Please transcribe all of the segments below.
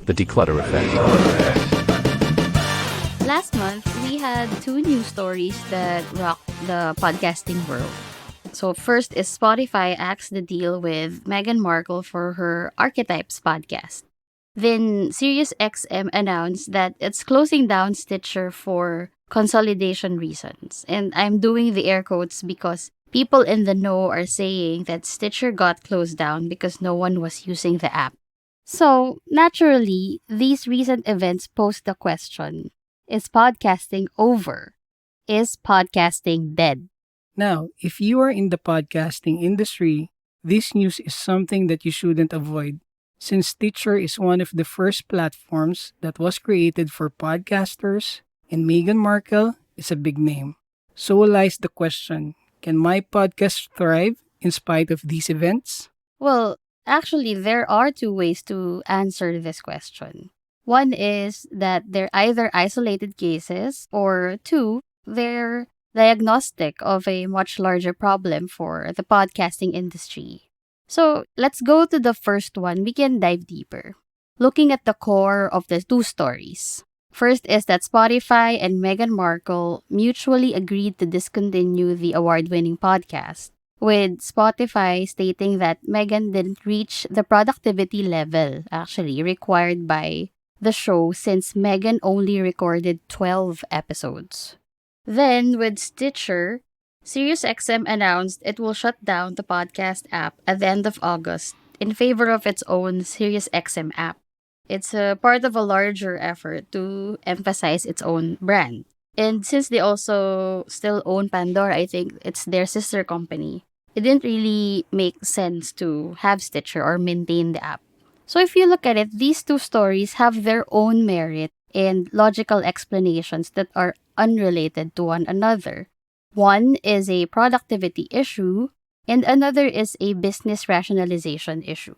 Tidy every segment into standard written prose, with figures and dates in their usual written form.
The Declutter Effect. Last month, we had two news stories that rocked the podcasting world. So, first is Spotify axed the deal with Meghan Markle for her Archetypes podcast. Then, SiriusXM announced that it's closing down Stitcher for consolidation reasons. And I'm doing the air quotes because people in the know are saying that Stitcher got closed down because no one was using the app. So, naturally, these recent events pose the question: is podcasting over? Is podcasting dead? Now, if you are in the podcasting industry, this news is something that you shouldn't avoid, since Stitcher is one of the first platforms that was created for podcasters, and Meghan Markle is a big name. So lies the question, can my podcast thrive in spite of these events? Well, actually, there are two ways to answer this question. One is that they're either isolated cases, or two, they're diagnostic of a much larger problem for the podcasting industry. So let's go to the first one. We can dive deeper. Looking at the core of the two stories. First is that Spotify and Meghan Markle mutually agreed to discontinue the award-winning podcast, with Spotify stating that Meghan didn't reach the productivity level actually required by the show since Meghan only recorded 12 episodes. Then, with Stitcher, SiriusXM announced it will shut down the podcast app at the end of August in favor of its own SiriusXM app. It's a part of a larger effort to emphasize its own brand. And since they also still own Pandora, I think it's their sister company, it didn't really make sense to have Stitcher or maintain the app. So if you look at it, these two stories have their own merit and logical explanations that are unrelated to one another. One is a productivity issue, and another is a business rationalization issue.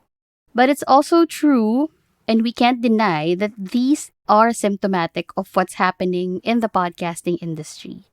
But it's also true, and we can't deny, that these are symptomatic of what's happening in the podcasting industry.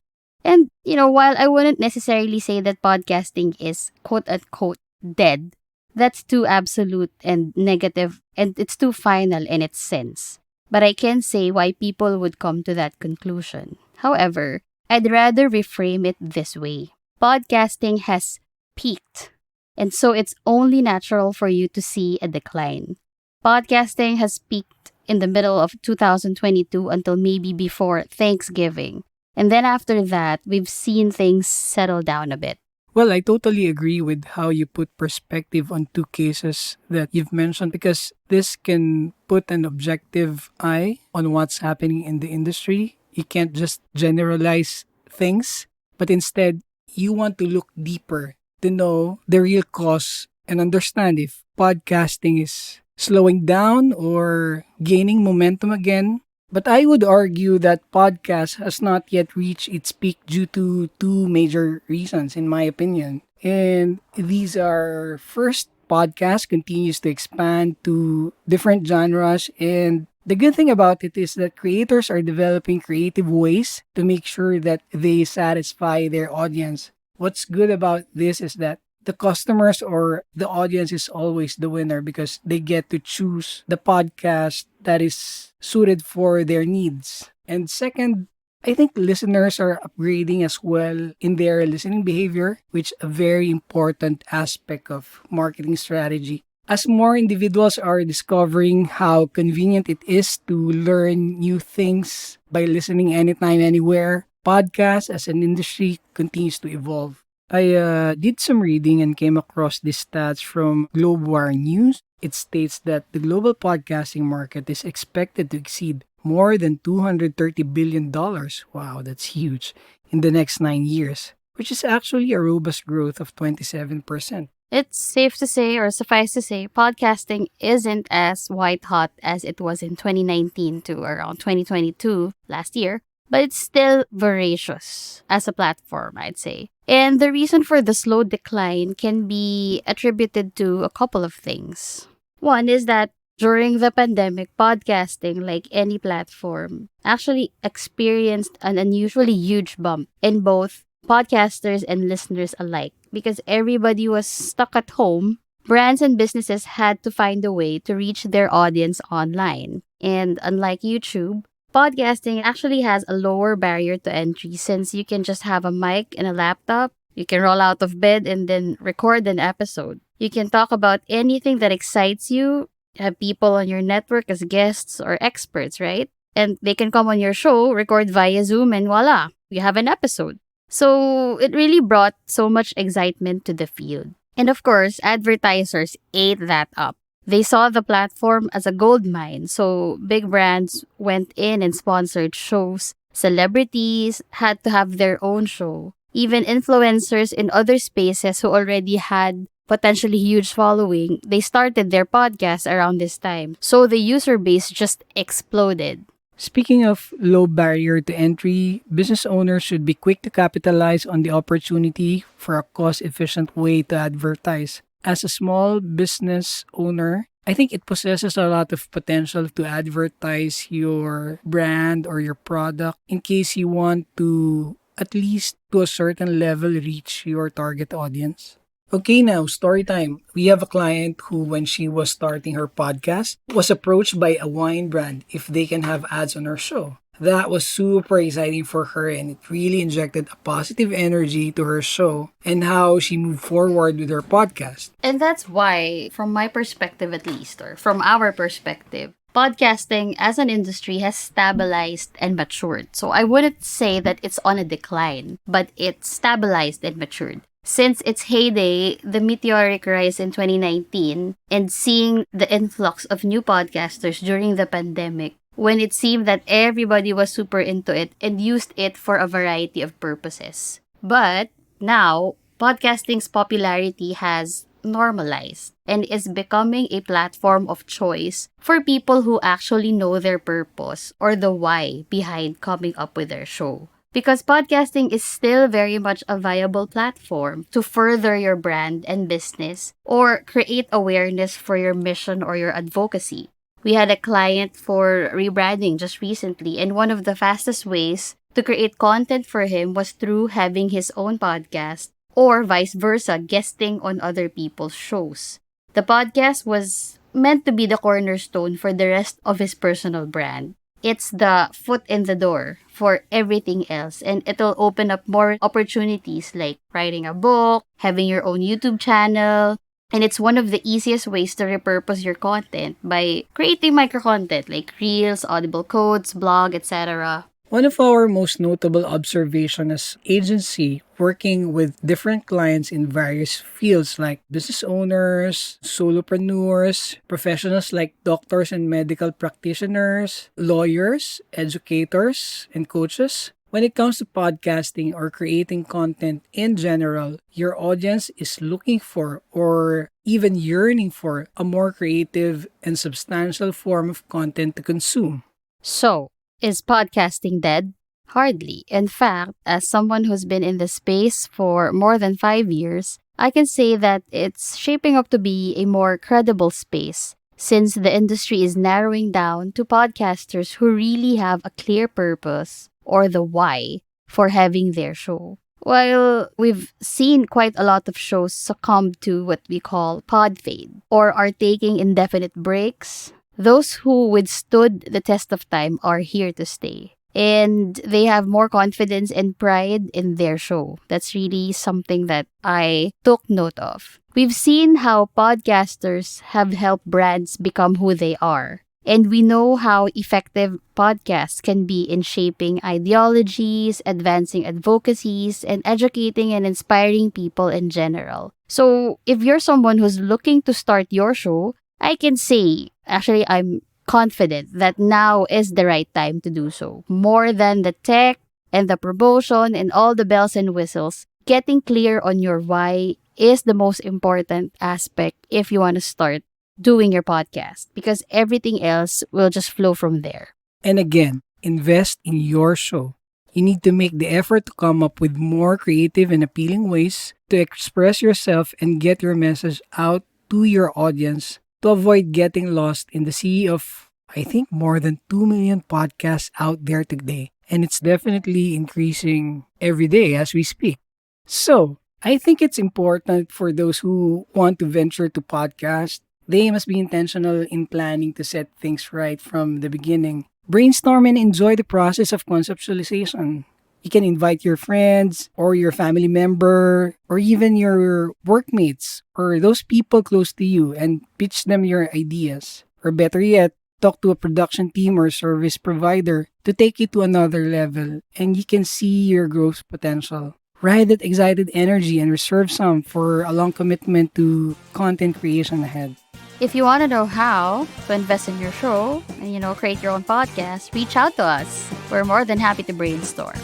And, while I wouldn't necessarily say that podcasting is quote unquote dead, that's too absolute and negative, and it's too final in its sense. But I can say why people would come to that conclusion. However, I'd rather reframe it this way. Podcasting has peaked, and so it's only natural for you to see a decline. Podcasting has peaked in the middle of 2022 until maybe before Thanksgiving. And then after that, we've seen things settle down a bit. Well, I totally agree with how you put perspective on two cases that you've mentioned, because this can put an objective eye on what's happening in the industry. You can't just generalize things, but instead, you want to look deeper to know the real cause and understand if podcasting is slowing down or gaining momentum again. But I would argue that podcast has not yet reached its peak due to two major reasons, in my opinion. And these are, first, podcast continues to expand to different genres. And the good thing about it is that creators are developing creative ways to make sure that they satisfy their audience. What's good about this is that the customers or the audience is always the winner, because they get to choose the podcast that is suited for their needs. And second, I think listeners are upgrading as well in their listening behavior, which is a very important aspect of marketing strategy. As more individuals are discovering how convenient it is to learn new things by listening anytime, anywhere, podcasts as an industry continues to evolve. I did some reading and came across these stats from GlobeWire News. It states that the global podcasting market is expected to exceed more than $230 billion. Wow, that's huge. In the next 9 years, which is actually a robust growth of 27%. It's safe to say, or suffice to say, podcasting isn't as white hot as it was in 2019 to around 2022 last year, but it's still voracious as a platform, I'd say. And the reason for the slow decline can be attributed to a couple of things. One is that during the pandemic, podcasting, like any platform, actually experienced an unusually huge bump in both podcasters and listeners alike, because everybody was stuck at home brands and businesses had to find a way to reach their audience online. And unlike YouTube, podcasting actually has a lower barrier to entry since you can just have a mic and a laptop. You can roll out of bed and then record an episode. You can talk about anything that excites you, have people on your network as guests or experts, right? And they can come on your show, record via Zoom, and voila, you have an episode. So it really brought so much excitement to the field. And of course, advertisers ate that up. They saw the platform as a gold mine, so big brands went in and sponsored shows. Celebrities had to have their own show. Even influencers in other spaces who already had potentially huge following, they started their podcast around this time. So the user base just exploded. Speaking of low barrier to entry, business owners should be quick to capitalize on the opportunity for a cost-efficient way to advertise. As a small business owner, I think it possesses a lot of potential to advertise your brand or your product in case you want to, at least to a certain level, reach your target audience. Okay, now, story time. We have a client who, when she was starting her podcast, was approached by a wine brand if they can have ads on her show. That was super exciting for her, and it really injected a positive energy to her show and how she moved forward with her podcast. And that's why, from my perspective at least, or from our perspective, podcasting as an industry has stabilized and matured. So I wouldn't say that it's on a decline, but it's stabilized and matured. Since its heyday, the meteoric rise in 2019, and seeing the influx of new podcasters during the pandemic, when it seemed that everybody was super into it and used it for a variety of purposes. But now, podcasting's popularity has normalized and is becoming a platform of choice for people who actually know their purpose or the why behind coming up with their show. Because podcasting is still very much a viable platform to further your brand and business or create awareness for your mission or your advocacy. We had a client for rebranding just recently, and one of the fastest ways to create content for him was through having his own podcast or vice versa, guesting on other people's shows. The podcast was meant to be the cornerstone for the rest of his personal brand. It's the foot in the door for everything else, and it'll open up more opportunities like writing a book, having your own YouTube channel, and it's one of the easiest ways to repurpose your content by creating micro content like reels, audible quotes, blog, etc. One of our most notable observations as agency working with different clients in various fields like business owners, solopreneurs, professionals like doctors and medical practitioners, lawyers, educators, and coaches. When it comes to podcasting or creating content in general, your audience is looking for or even yearning for a more creative and substantial form of content to consume. So, is podcasting dead? Hardly. In fact, as someone who's been in the space for more than 5 years, I can say that it's shaping up to be a more credible space since the industry is narrowing down to podcasters who really have a clear purpose or the why for having their show. While we've seen quite a lot of shows succumb to what we call pod fade or are taking indefinite breaks, those who withstood the test of time are here to stay. And they have more confidence and pride in their show. That's really something that I took note of. We've seen how podcasters have helped brands become who they are. And we know how effective podcasts can be in shaping ideologies, advancing advocacies, and educating and inspiring people in general. So if you're someone who's looking to start your show, I can say, actually, I'm confident that now is the right time to do so. More than the tech and the promotion and all the bells and whistles, getting clear on your why is the most important aspect if you want to start doing your podcast, because everything else will just flow from there. And again, invest in your show. You need to make the effort to come up with more creative and appealing ways to express yourself and get your message out to your audience to avoid getting lost in the sea of, I think, more than 2 million podcasts out there today. And it's definitely increasing every day as we speak. So, I think it's important for those who want to venture to podcast. They must be intentional in planning to set things right from the beginning. Brainstorm and enjoy the process of conceptualization. You can invite your friends or your family member or even your workmates or those people close to you and pitch them your ideas. Or better yet, talk to a production team or service provider to take it to another level and you can see your growth potential. Ride that excited energy and reserve some for a long commitment to content creation ahead. If you want to know how to invest in your show and, create your own podcast, reach out to us. We're more than happy to brainstorm.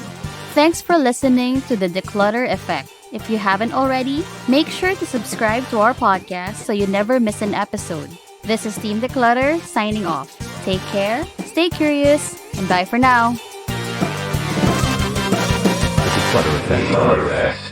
Thanks for listening to the Dklutr Effect. If you haven't already, make sure to subscribe to our podcast so you never miss an episode. This is Team Dklutr signing off. Take care, stay curious, and bye for now. Dklutr Effect.